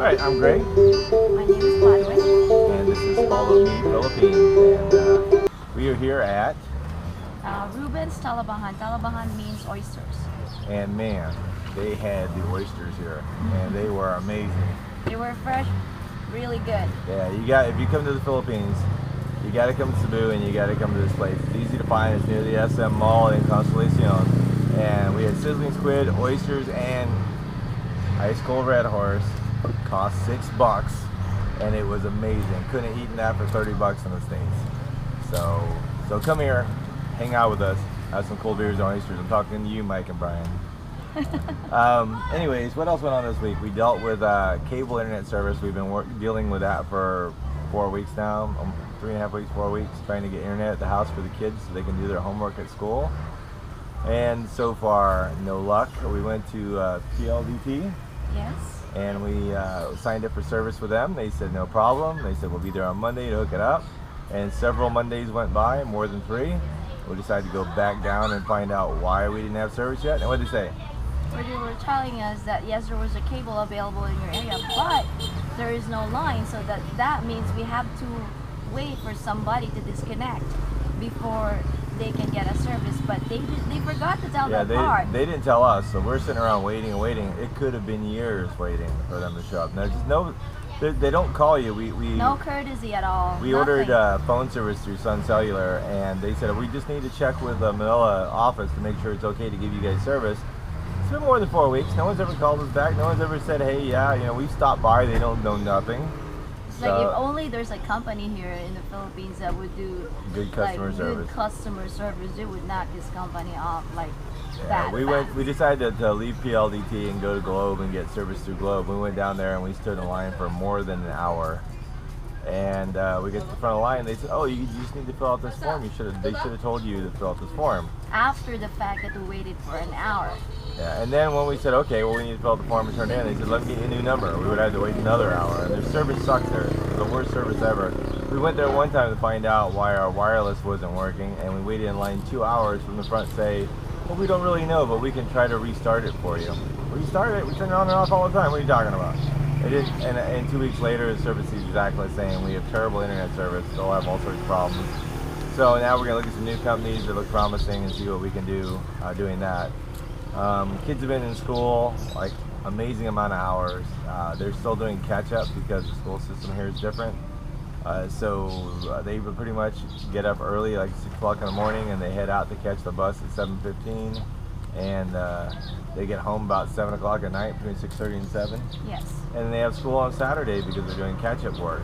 Alright, I'm Greg, My name is Gladwin. and this is Cebu Philippines, and we are here at, Ruben's Talabahan. Talabahan means oysters. and man, they had the oysters here, and they were amazing. They were fresh, really good. Yeah, if you come to the Philippines, you got to come to Cebu, and you got to come to this place. It's easy to find. It's near the SM Mall in Constelacion, and we had sizzling squid, oysters, and ice cold red horse. Cost $6, and it was amazing. Couldn't have eaten that for $30 in the States. So come here, hang out with us, have some cold beers and oysters. I'm talking to you, Mike and Brian. Anyways, what else went on this week? We dealt with cable internet service. We've been dealing with that for 4 weeks now, 3.5 weeks, 4 weeks, trying to get internet at the house for the kids so they can do their homework at school. And so far, no luck. We went to PLDT. Yes. And we signed up for service with them. They said no problem. They said we'll be there on Monday to hook it up. And several Mondays went by, more than 3. We decided to go back down and find out why we didn't have service yet. And what did they say? Where they were telling us that yes, there was a cable available in your area, but there is no line, so that means we have to wait for somebody to disconnect before they can get a service. But they forgot to tell that part. They didn't tell us, so we're sitting around waiting and waiting. It could have been years waiting for them to show up. No, just no. They don't call you. We no courtesy at all. We ordered phone service through Sun Cellular, and they said we just need to check with the Manila office to make sure it's okay to give you guys service. It's been more than 4 weeks. No one's ever called us back. No one's ever said, hey, yeah, we stopped by. They don't know nothing. It's like if only there's a company here in the Philippines that would do good customer service. Good customer service, they would knock this company off like that. We decided to leave PLDT and go to Globe and get service through Globe. We went down there and we stood in line for more than an hour. And we get to the front of the line and they said, oh, you just need to fill out this form. They should have told you to fill out this form. After the fact that we waited for an hour. Yeah, and then when we said, okay, well, we need to fill out the form and turn it in, they said, let me get you a new number. We would have to wait another hour. And their service sucked there. It was the worst service ever. We went there one time to find out why our wireless wasn't working, and we waited in line 2 hours from the front say, well, we don't really know, but we can try to restart it for you. Restart it? We turn it on and off all the time. What are you talking about? It is, and 2 weeks later, the service is exactly the same. We have terrible internet service. They'll have all sorts of problems. So now we're going to look at some new companies that look promising and see what we can do doing that. Kids have been in school like amazing amount of hours. They're still doing catch up because the school system here is different. So they would pretty much get up early, like 6 o'clock in the morning, and they head out to catch the bus at 7:15, and they get home about 7 o'clock at night, between 6:30 and 7. Yes. And they have school on Saturday because they're doing catch up work.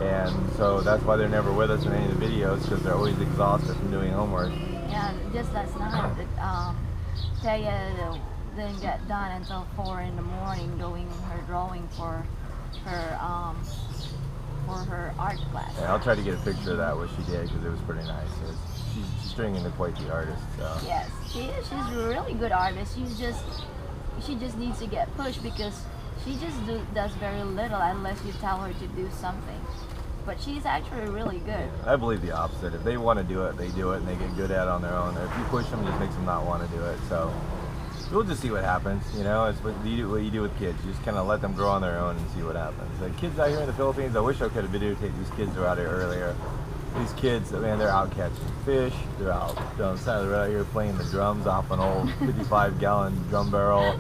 And so that's why they're never with us in any of the videos, because they're always exhausted from doing homework. Yeah, just last night, Taya didn't get done until 4 in the morning doing her drawing for her art class. Yeah, I'll try to get a picture of that, what she did, because it was pretty nice. She's turning into quite the artist. So. Yes, she's a really good artist. She just needs to get pushed because she just does very little unless you tell her to do something. But she's actually really good. I believe the opposite. If they want to do it, they do it, and they get good at it on their own. If you push them, it just makes them not want to do it. So we'll just see what happens. It's what you do with kids. You just kind of let them grow on their own and see what happens. The kids out here in the Philippines, I wish I could have videotaped these kids who are out here earlier. These kids, man, they're out catching fish. They're out out here playing the drums off an old 55-gallon drum barrel.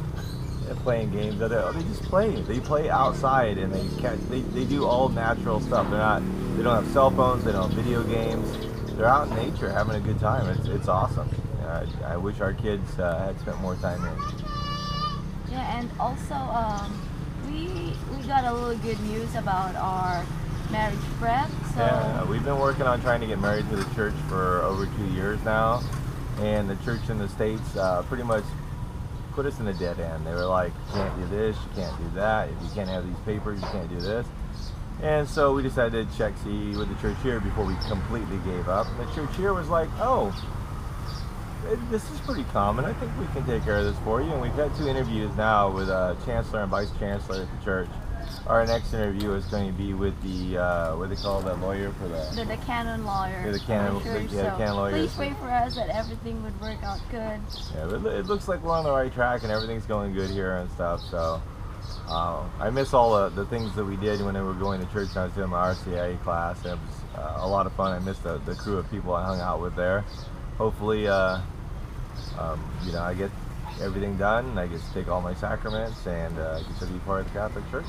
They're playing games. They just play. They play outside and they do all natural stuff. They don't have cell phones. They don't have video games. They're out in nature having a good time. It's awesome. I wish our kids had spent more time here. Yeah, and also we got a little good news about our marriage prep. So yeah, we've been working on trying to get married to the church for over 2 years now, and the church in the States pretty much put us in a dead end. They were like, you can't do this, you can't do that, if you can't have these papers, you can't do this. And so we decided to check see with the church here before we completely gave up. And the church here was like, oh, this is pretty common. I think we can take care of this for you. And we've had 2 interviews now with Chancellor and Vice Chancellor at the church. Our next interview is going to be with the, what do they call that lawyer for the... The canon lawyer. Yeah, the canon lawyer. Please pray for us that everything would work out good. Yeah, but it looks like we're on the right track and everything's going good here and stuff, so... I miss all the things that we did when we were going to church. I was doing my RCIA class. It was a lot of fun. I miss the crew of people I hung out with there. Hopefully, you know, I get everything done, and I get to take all my sacraments, and get to be part of the Catholic Church.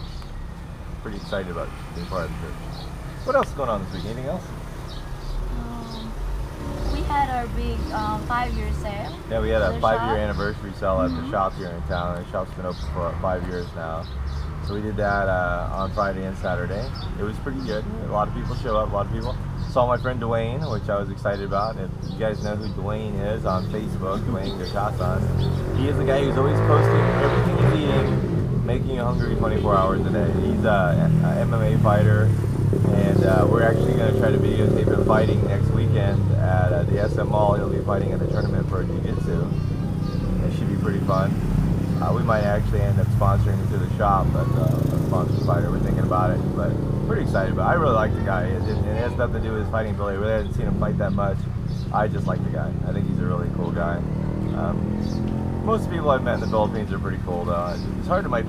Pretty excited about being part of the church. What else is going on this week? Anything else? We had our big 5-year sale. Yeah, we had a The 5-year shop. anniversary sale at the shop here in town. The shop's been open for 5 years now. So we did that on Friday and Saturday. It was pretty good. A lot of people show up, a lot of people. Saw my friend Dwayne, which I was excited about. If you guys know who Dwayne is on Facebook, Dwayne Gachasan, he is the guy who's always posting everything he's eating, making you hungry 24 hours a day. He's a MMA fighter, and we're actually going to try to videotape him fighting next weekend at the SM Mall. He'll be fighting in a tournament for Jiu-Jitsu. It should be pretty fun. We might actually end up sponsoring him to the shop as a sponsored fighter. We're thinking about it, but pretty excited about it. I really like the guy. It has nothing to do with his fighting ability. I really haven't seen him fight that much. I just like the guy. I think he's a really cool guy. Most people I've met in the Philippines are pretty cool, though. It's hard to meet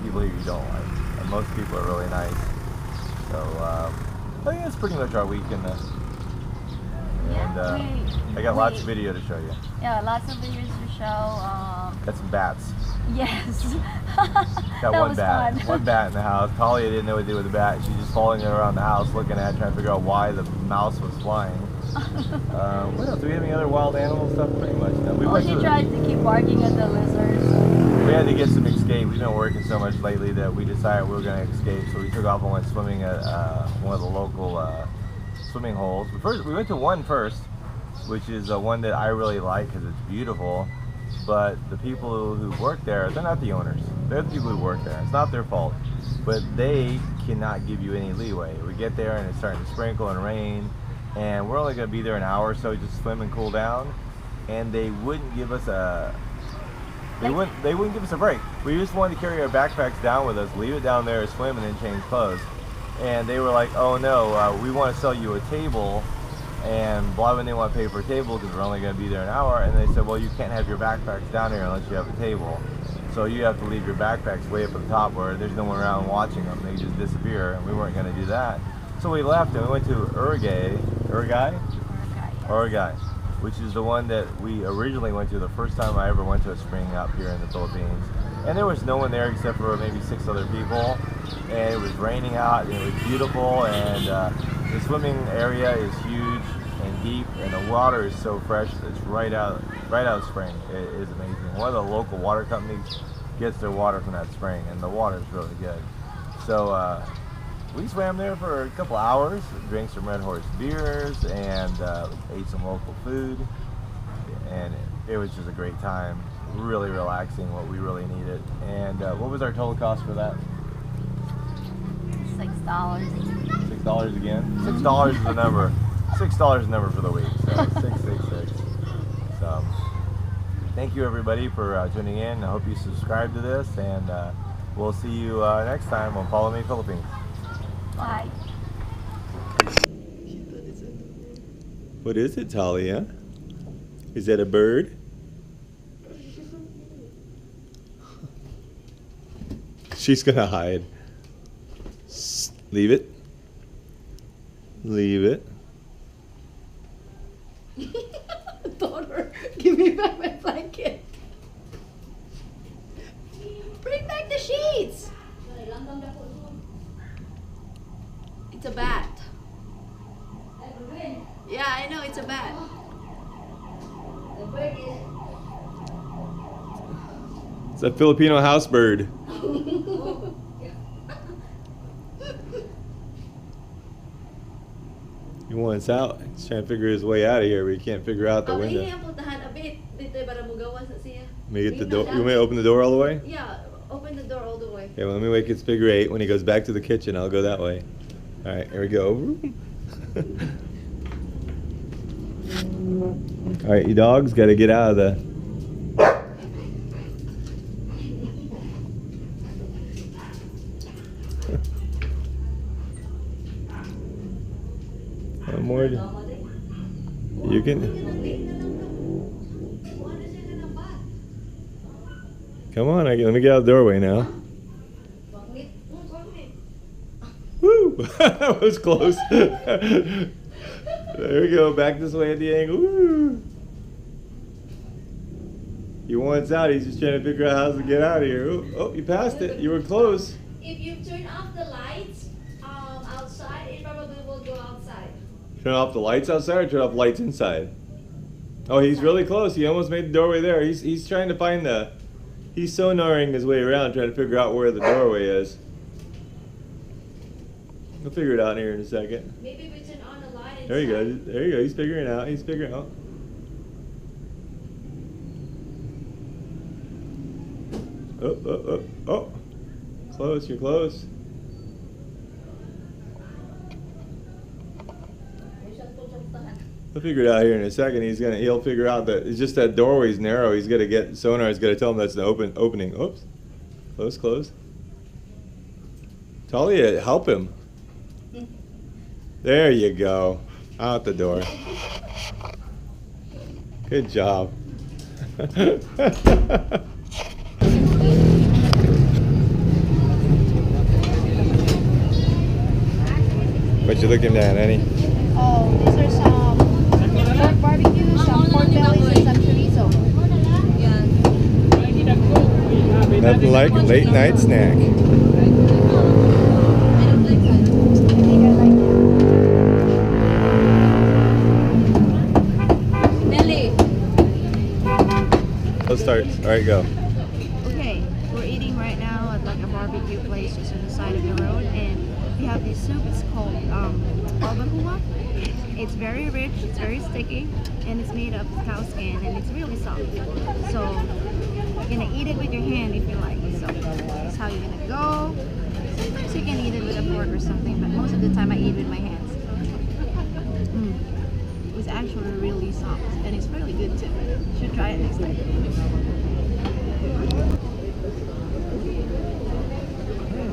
people who you don't like. And most people are really nice. So I think that's pretty much our week in the. And I got lots of video to show you. Yeah, lots of videos to show. Got some bats. Yes. Got That one was bat. fun. One bat in the house. Talia didn't know what to do with the bat. She's just following it around the house, looking at it, trying to figure out why the mouse was flying. What else? Do we have any other wild animal stuff? Pretty much. No. We went She to tried to keep barking at the lizards. We had to get some escape. We've been working so much lately that we decided we were going to escape. So we took off and went swimming at one of the local swimming holes. We went to one first, which is one that I really like because it's beautiful. But the people who work there, they're not the owners. They're the people who work there. It's not their fault. But they cannot give you any leeway. We get there and it's starting to sprinkle and rain, and we're only going to be there an hour or so, just swim and cool down. And they wouldn't give us a They wouldn't give us a break. We just wanted to carry our backpacks down with us, leave it down there, swim, and then change clothes. And they were like, "Oh no, we want to sell you a table." And why wouldn't they want to pay for a table because we're only going to be there an hour? And they said, "Well, you can't have your backpacks down here unless you have a table. So you have to leave your backpacks way up at the top where there's no one around watching them. They just disappear." And we weren't going to do that. So we left and we went to Uruguay, which is the one that we originally went to the first time I ever went to a spring up here in the Philippines. And there was no one there except for maybe 6 other people. And it was raining out and it was beautiful, and the swimming area is huge and deep, and the water is so fresh. It's right out of spring. It is amazing. One of the local water companies gets their water from that spring, and the water is really good. So we swam there for a couple hours, drank some Red Horse beers, and ate some local food, and it was just a great time. Really relaxing, what we really needed. And what was our total cost for that? $6. $6 again? $6 is the number. $6 is the number for the week. So 666. So thank you everybody for tuning in. I hope you subscribe to this, and we'll see you next time on Follow Me Philippines. Bye. What is it, Talia? Is that a bird? She's gonna hide. Leave it. Leave it. Daughter, give me back my blanket. Bring back the sheets. It's a bat. Yeah, I know, it's a bat. It's a Filipino house bird. He wants out. He's trying to figure his way out of here, but he can't figure out the window. May get the door. You may open the door all the way? Yeah, open the door all the way. Okay, well, let me wake it figure 8. When he goes back to the kitchen, I'll go that way. All right, here we go. All right, you dogs got to get out of the... One more. You can... Come on, let me get out the doorway now. Woo! That was close. There we go. Back this way at the angle. Woo! He wants out. He's just trying to figure out how to get out of here. Oh, you passed it. You were close. If you turn off the lights outside, it probably will go outside. Turn off the lights outside or turn off lights inside? Oh, he's really close. He almost made the doorway there. He's trying to find the... He's sonaring his way around trying to figure out where the doorway is. We'll figure it out here in a second. Maybe we turn on the light inside. There you go. There you go. He's figuring it out. He's figuring it out. Oh. Close. You're close. He'll figure it out here in a second. He'll figure out that it's just that doorway's narrow. He's gonna get sonar. He's gonna tell him that's the opening. Oops. Close. Talia, help him. There you go. Out the door. Good job. What you looking at, Annie? Oh, these are some pork barbecue, some pork bellies, and some chorizo. Nothing like a late night snack. Let's start. All right, go. Okay, we're eating right now at like a barbecue place just on the side of the road, and we have this soup. It's called barbacoa. It's very rich, it's very sticky, and it's made of cow skin, and it's really soft. So you're gonna eat it with your hand if you like. So that's how you're gonna go. Sometimes you can eat it with a fork or something, but most of the time I eat with my hands. It's actually really soft, and it's really good too. You should try it next time.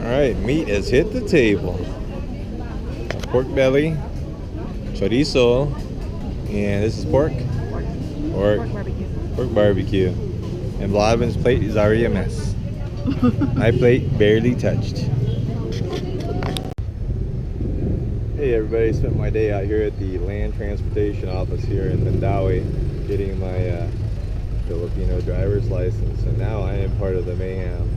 All right, meat has hit the table. Pork belly, chorizo, and this is pork? Pork barbecue. Pork barbecue. And Vladim's plate is already a mess. My plate barely touched. Hey everybody, spent my day out here at the land transportation office here in Mandawi getting my Filipino driver's license, and now I am part of the mayhem.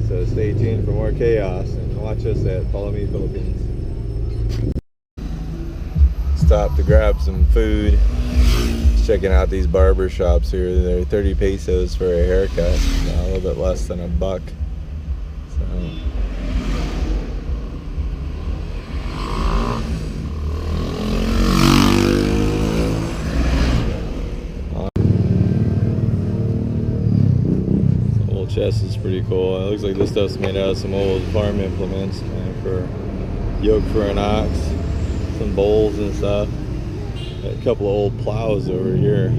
So stay tuned for more chaos and watch us at Follow Me Philippines. Stop to grab some food. Just checking out these barber shops here. They're 30 pesos for a haircut, a little bit less than $1. So. Chest is pretty cool. It looks like this stuff's made out of some old farm implements for yoke for an ox, some bowls and stuff. Got a couple of old plows over here.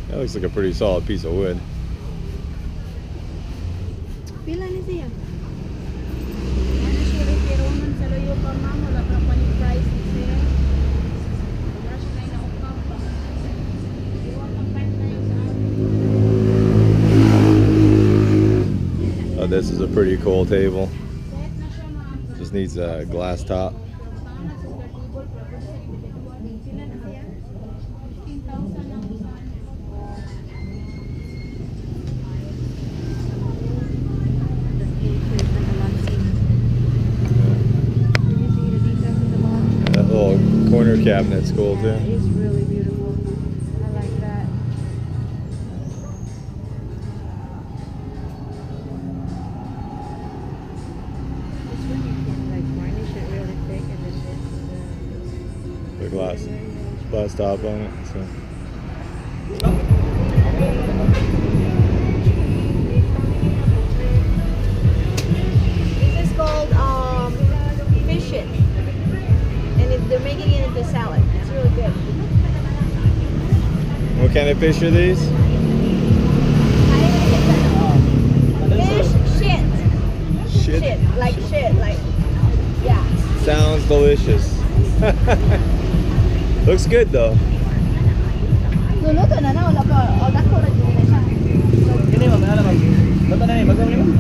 That looks like a pretty solid piece of wood. Oh, this is a pretty cool table. Just needs a glass top. That little corner cabinet's cool too. It's really beautiful. I like that. This one you can like varnish it really thick and then The glass top on it. So. This is called fish it, and they're making it into salad. It's really good. What kind of fish are these? Fish shit. Shit. Shit, like delicious. Looks good though. Luluto na na, wala pa. O, dako na dito na siya. Ini ma'am, ano ma'am? Bato na ni, bago ni ma'am.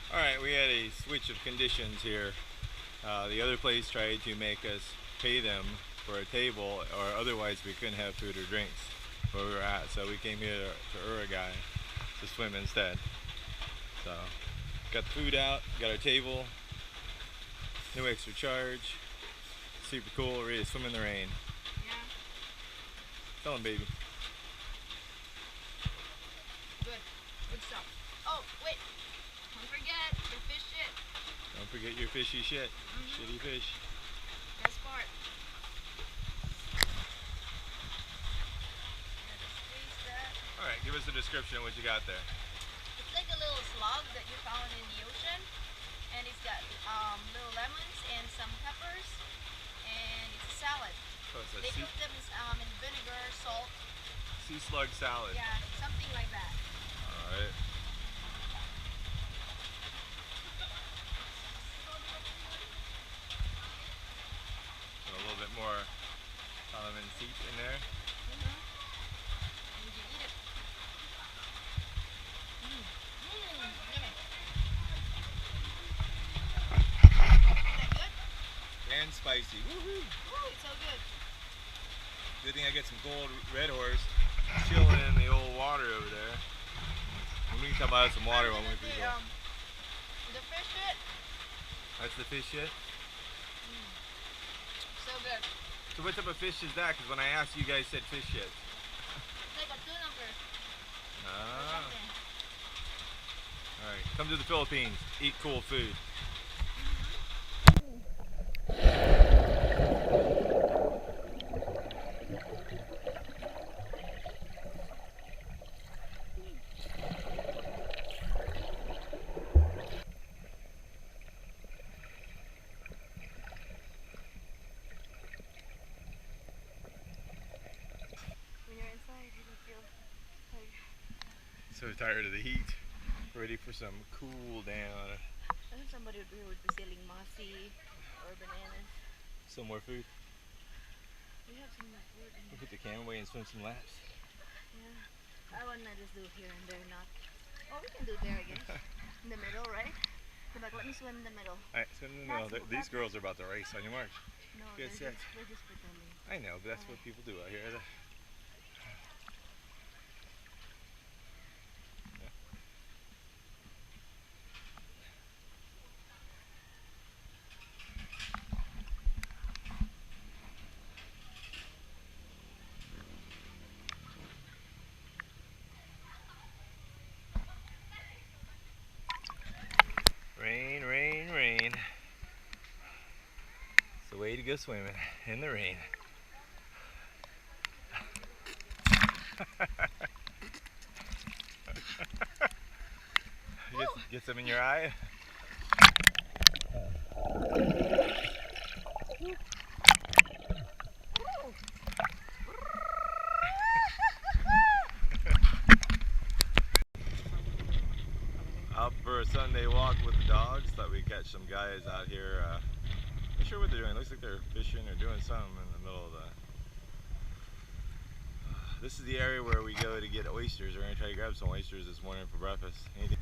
Alright, we had a switch of conditions here. The other place tried to make us pay them for a table, or otherwise we couldn't have food or drinks where we were at. So we came here to Uruguay to swim instead. So got the food out, got our table, no extra charge. Super cool, ready to swim in the rain. Yeah. Tell him, baby. Good. Good stuff. Oh, wait. Don't forget your fish shit. Don't forget your fishy shit. Shitty fish. Best part. Squeeze that. Alright, give us a description of what you got there. It's like a little slug that you found in the ocean, and it's got little lemons and some peppers, and it's a salad. So it's a They cook them in vinegar, salt. sea slug salad. Yeah, something like that. Alright. A little bit more lemon seep in there. And you eat it. Yummy. Is that good? And spicy. Woohoo! Ooh, it's so good. Good thing I get some cold red horse chilling in the old water over there. We can come out of some water when we go. The fish shit. That's the fish shit? So good. So what type of fish is that? Because when I asked you guys said fish shit. It's like a tuna fish. Or Ah. something. Alright, come to the Philippines. Eat cool food. When you're inside, you don't feel like. So tired of the heat. Ready for some cool down. I think somebody would be selling mossy or bananas. Some more food. We have some more food in We'll here. put the camera away and swim some laps. Yeah. I wanna just do here and there, not. Oh, we can do there, I guess. In the middle, right? Come back, let me swim in the middle. Alright, swim in the middle. That's- These girls are about to race on your march. No, Good they're set. just pretending. I know, but that's what people do out here. Rain, rain, rain. It's the way to go swimming in the rain. Get some in your eye. Out for a Sunday walk with the dogs. Thought we'd catch some guys out here. Not sure what they're doing. Looks like they're fishing or doing something in the middle of the. This is the area where we go to get oysters. We're gonna try to grab some oysters this morning for breakfast. Anything.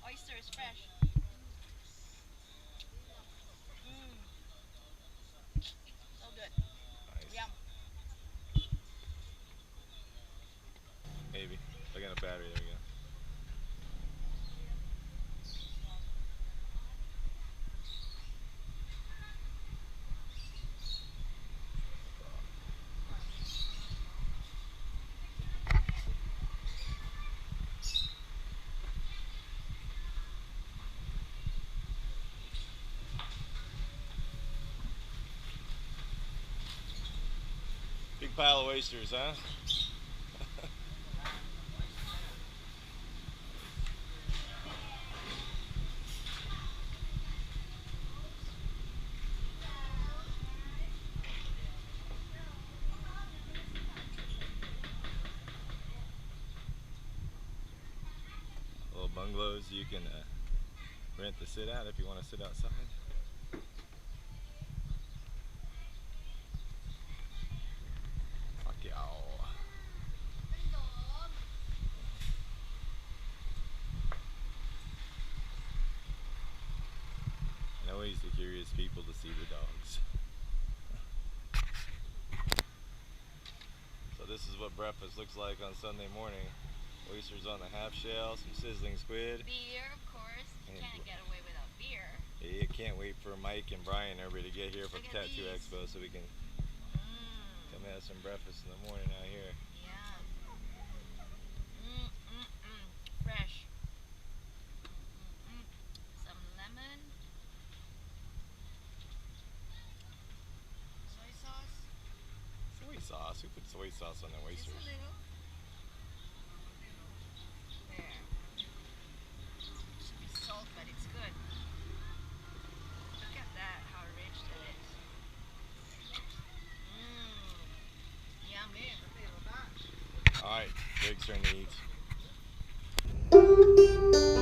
Oyster is fresh. So good. Nice. Yum. Maybe. Look at a battery. There we go. Big pile of oysters, huh? bungalows you can rent to sit at if you want to sit outside. Fuck y'all. And always the curious people to see the dogs. So this is what breakfast looks like on Sunday morning. Oysters on the half shell, some sizzling squid. Beer, of course. You can't get away without beer. Yeah, can't wait for Mike and Brian and everybody to get here for the Tattoo Expo so we can come have some breakfast in the morning out here. Yeah. Fresh. Some lemon. Soy sauce. Soy sauce? Who put soy sauce on the oysters? Just a little. There. Should be salt, but it's good. Look at that, how rich that is. Yummy. Alright, Greg's turn to eat.